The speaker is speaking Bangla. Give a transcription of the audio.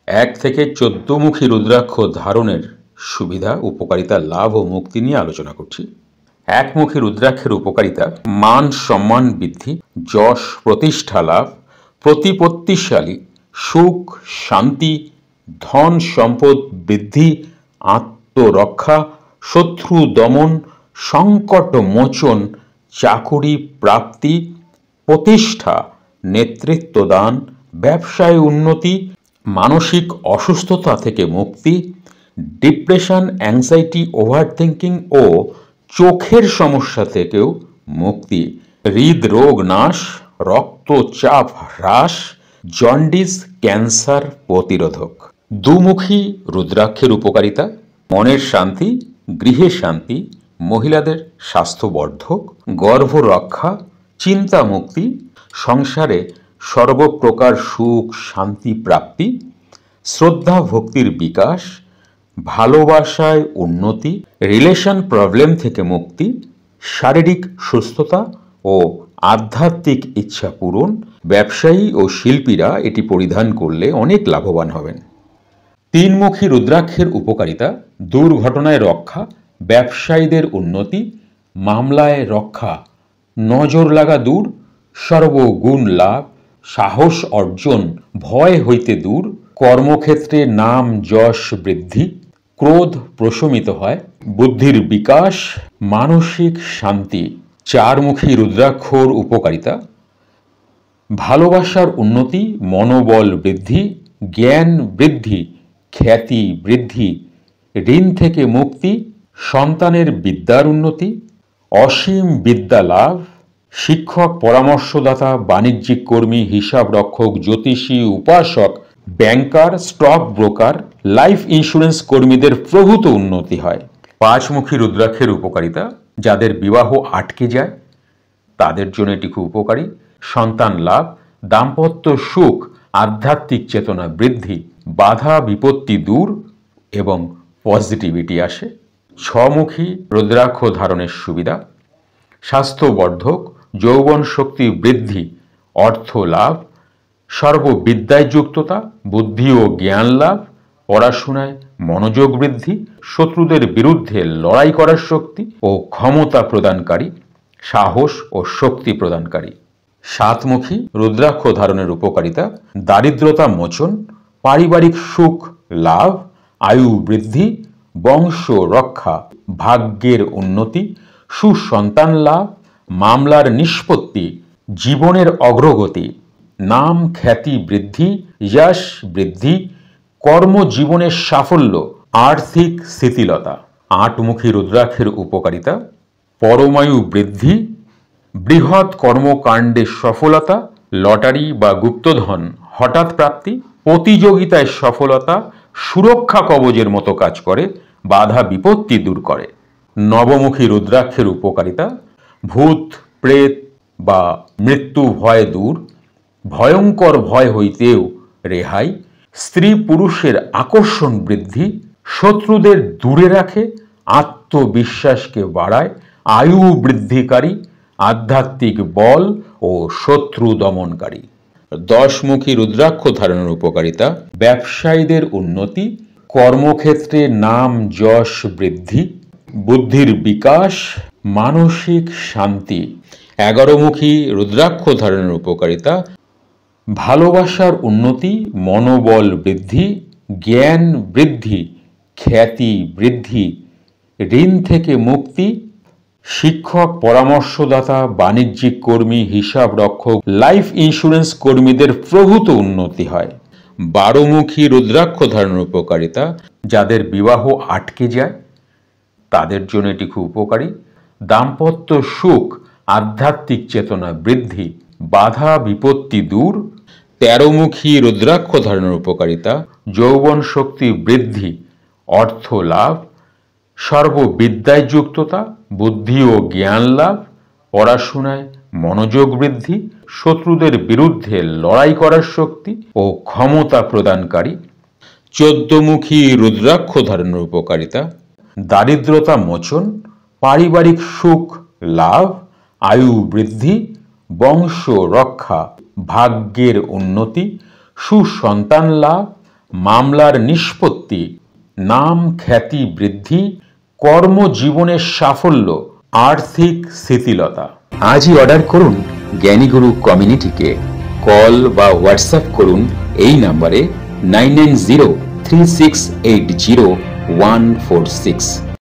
এক থেকে 14মুখী রুদ্রাক্ষ ধারণের সুবিধা, উপকারিতা, লাভ ও মুক্তি নিয়ে আলোচনা করছি। একমুখী রুদ্রাক্ষের উপকারিতা: মান সম্মান বৃদ্ধি, যশ প্রতিষ্ঠা লাভ, প্রতিপত্তিশালী, সুখ শান্তি, ধন সম্পদ বৃদ্ধি, আত্মরক্ষা, শত্রু দমন, সংকট মোচন, চাকুরি প্রাপ্তি, প্রতিষ্ঠা, নেতৃত্ব দান, ব্যবসায় উন্নতি, মানসিক অসুস্থতা থেকে মুক্তি, ডিপ্রেশন, অ্যাংজাইটি, ওভারথিঙ্কিং ও চোখের সমস্যা থেকেও মুক্তি, হৃদরোগ নাশ, রক্তচাপ হ্রাস, জন্ডিস, ক্যান্সার প্রতিরোধক। দুমুখী রুদ্রাক্ষের উপকারিতা: মনের শান্তি, গৃহে শান্তি, মহিলাদের স্বাস্থ্যবর্ধক, গর্ভ রক্ষা, চিন্তা মুক্তি, সংসারে সর্বপ্রকার সুখ শান্তি প্রাপ্তি, শ্রদ্ধা ভক্তির বিকাশ, ভালোবাসায় উন্নতি, রিলেশন প্রবলেম থেকে মুক্তি, শারীরিক সুস্থতা ও আধ্যাত্মিক ইচ্ছা পূরণ। ব্যবসায়ী ও শিল্পীরা এটি পরিধান করলে অনেক লাভবান হবেন। তিনমুখী রুদ্রাক্ষের উপকারিতা: দুর্ঘটনায় রক্ষা, ব্যবসায়ীদের উন্নতি, মামলায় রক্ষা, নজর লাগা দূর, সর্বগুণ লাভ, সাহস অর্জন, ভয় হইতে দূর, কর্মক্ষেত্রে নাম যশ বৃদ্ধি, ক্রোধ প্রশমিত হয়, বুদ্ধির বিকাশ, মানসিক শান্তি। চারমুখী রুদ্রাক্ষর উপকারিতা: ভালোবাসার উন্নতি, মনোবল বৃদ্ধি, জ্ঞান বৃদ্ধি, খ্যাতি বৃদ্ধি, ঋণ থেকে মুক্তি, সন্তানের বিদ্যার উন্নতি, অসীম বিদ্যা লাভ, শিক্ষক, পরামর্শদাতা, বাণিজ্যিক কর্মী, হিসাব রক্ষক, জ্যোতিষী, উপাসক, ব্যাংকার, স্টক ব্রোকার, লাইফ ইন্স্যুরেন্স কর্মীদের প্রভূত উন্নতি হয়। পাঁচমুখী রুদ্রাক্ষের উপকারিতা: যাদের বিবাহ আটকে যায় তাদের জন্য এটি খুব উপকারী, সন্তান লাভ, দাম্পত্য সুখ, আধ্যাত্মিক চেতনা বৃদ্ধি, বাধা বিপত্তি দূর এবং পজিটিভিটি আসে। ছমুখী রুদ্রাক্ষ ধারণের সুবিধা: স্বাস্থ্যবর্ধক, যৌবন শক্তি বৃদ্ধি, অর্থ লাভ, সর্ববিদ্যায় যুক্ততা, বুদ্ধি ও জ্ঞান লাভ, পড়াশোনায় মনোযোগ বৃদ্ধি, শত্রুদের বিরুদ্ধে লড়াই করার শক্তি ও ক্ষমতা প্রদানকারী, সাহস ও শক্তি প্রদানকারী। সাতমুখী রুদ্রাক্ষ ধারণের উপকারিতা: দারিদ্রতা মোচন, পারিবারিক সুখ লাভ, আয়ু বৃদ্ধি, বংশ রক্ষা, ভাগ্যের উন্নতি, সুসন্তান লাভ, মামলার নিষ্পত্তি, জীবনের অগ্রগতি, নাম খ্যাতি বৃদ্ধি, যশ বৃদ্ধি, কর্মজীবনের সাফল্য, আর্থিক স্থিতিলতা। আটমুখী রুদ্রাক্ষের উপকারিতা: পরমায়ু বৃদ্ধি, বৃহৎ কর্মকাণ্ডে সফলতা, লটারি বা গুপ্তধন হঠাৎ প্রাপ্তি, প্রতিযোগিতায় সফলতা, সুরক্ষা কবচের মতো কাজ করে, বাধা বিপত্তি দূর করে। নবমুখী রুদ্রাক্ষের উপকারিতা: ভূত প্রেত বা মৃত্যু ভয় দূর, ভয়ঙ্কর ভয় হইতেও রেহাই, স্ত্রী পুরুষের আকর্ষণ বৃদ্ধি, শত্রুদের দূরে রাখে, আত্মবিশ্বাসকে বাড়ায়, আয়ু বৃদ্ধিকারী, আধ্যাত্মিক বল ও শত্রু দমনকারী। দশমুখী রুদ্রাক্ষ ধারণের উপকারিতা: ব্যবসায়ীদের উন্নতি, কর্মক্ষেত্রে নাম যশ বৃদ্ধি, বুদ্ধির বিকাশ, মানসিক শান্তি। 11মুখী রুদ্রাক্ষ ধারণের উপকারিতা: ভালোবাসার উন্নতি, মনোবল বৃদ্ধি, জ্ঞান বৃদ্ধি, খ্যাতি বৃদ্ধি, ঋণ থেকে মুক্তি, শিক্ষক, পরামর্শদাতা, বাণিজ্যিক কর্মী, হিসাব রক্ষক, লাইফ ইন্স্যুরেন্স কর্মীদের প্রভূত উন্নতি হয়। 12মুখী রুদ্রাক্ষ ধারণের উপকারিতা: যাদের বিবাহ আটকে যায় তাদের জন্য এটি খুব উপকারী, দাম্পত্য সুখ, আধ্যাত্মিক চেতনা বৃদ্ধি, বাধা বিপত্তি দূর। 13মুখী রুদ্রাক্ষ ধারণের উপকারিতা: যৌবন শক্তি বৃদ্ধি, অর্থ লাভ, সর্ববিদ্যায় যুক্ততা, বুদ্ধি ও জ্ঞান লাভ, পড়াশোনায় মনোযোগ বৃদ্ধি, শত্রুদের বিরুদ্ধে লড়াই করার শক্তি ও ক্ষমতা প্রদানকারী। 14মুখী রুদ্রাক্ষ ধারণের উপকারিতা: দারিদ্রতা মোচন, পারিবারিক সুখ লাভ, আয়ু বৃদ্ধি, বংশ রক্ষা, ভাগ্যের উন্নতি, সুসন্তান লাভ, মামলার নিষ্পত্তি, নাম খ্যাতি বৃদ্ধি, কর্মজীবনের সাফল্য, আর্থিক শিথিলতা। আজই অর্ডার করুন জ্ঞানীগুরু কমিউনিটিকে। কল বা হোয়াটসঅ্যাপ করুন এই নাম্বারে 9903680146।